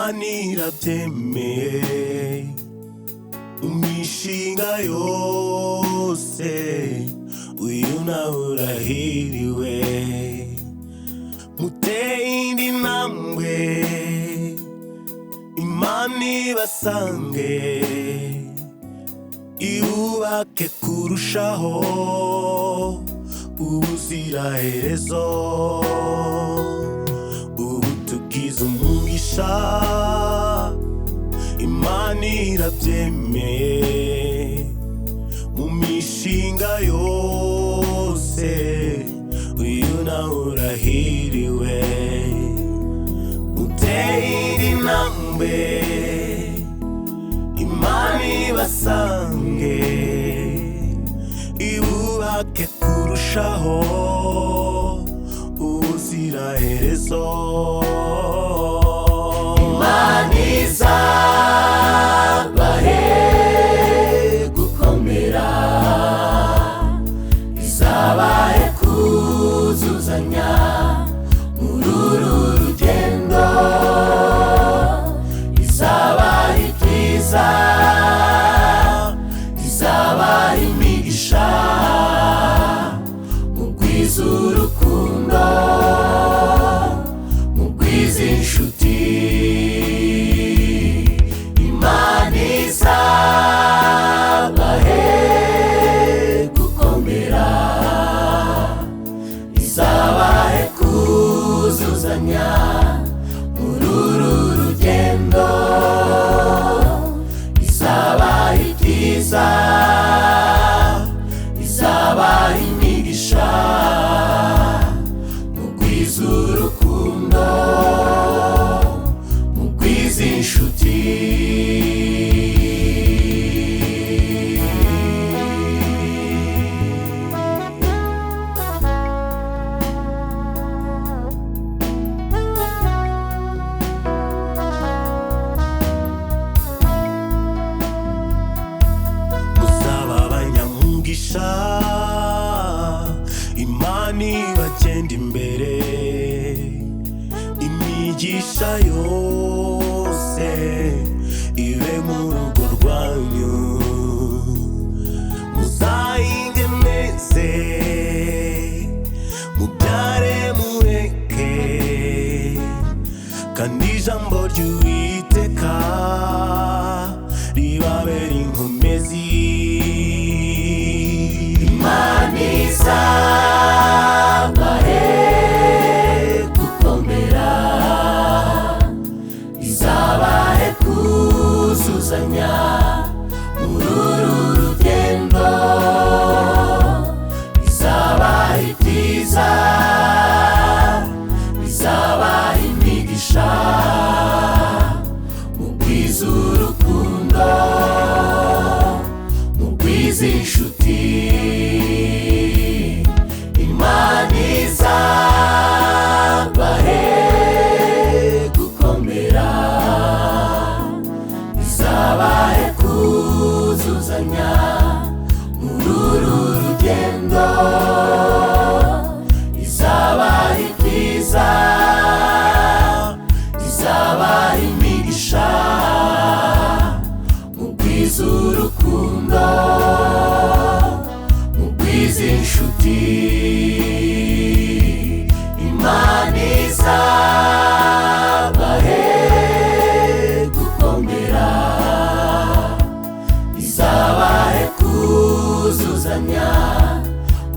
Imana irabyemeye mu mishinga yose, uyu nawe urahiriwe. Muteye indi ntambwe, Imana ibasange, ibubake kurushaho ubuziraherezo. Ubu tugize umugisha, Imana irabyemeye mu mishinga yose, uyu nawe urahiriwe. Muteye indi ntambwe, Imana ibasange, ibubake kurushaho ubuziraherezo. Imana izabahe gukomera, izabahe kuzuzanya muri uru rugendo, izabahe ibyiza, izabahe imigisha, mugwize urukundo, mugwize inshuti. Imana izabahe gukomera, izabahe kuzuzanya muri uru rugendo, izabahe ibyiza, izabahe imigisha, mugwize urukundo, mugwize inshuti. Imana ibagenda imbere, imigisha yose ibe mu rugo rwanyu. Muzahinge mwese, mubyare mureke, kandi ijambo ry'Uwiteka ribabere inkomezi. Imana izabahe gukomera, izabahe kuzuzanya muri uru rugendo, izabahe ibyiza, izabahe imigisha, mugwize urukundo, mugwize inshuti. Imana izabahe gukomera, izabahe kuzuzanya muri uru rugendo, izabahe ibyiza, izabahe imigisha, mugwize urukundo, mugwize inshuti. Imana izabahe gukomera, izabahe kuzuzanya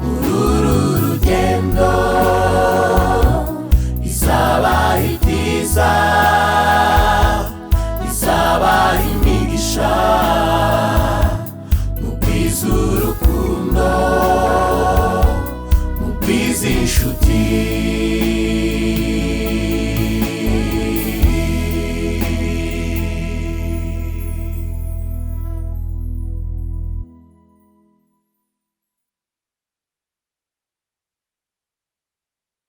muri uru rugendo, izabahe ibyiza, izabahe imigisha, mugwize urukundo, mugwize inshuti.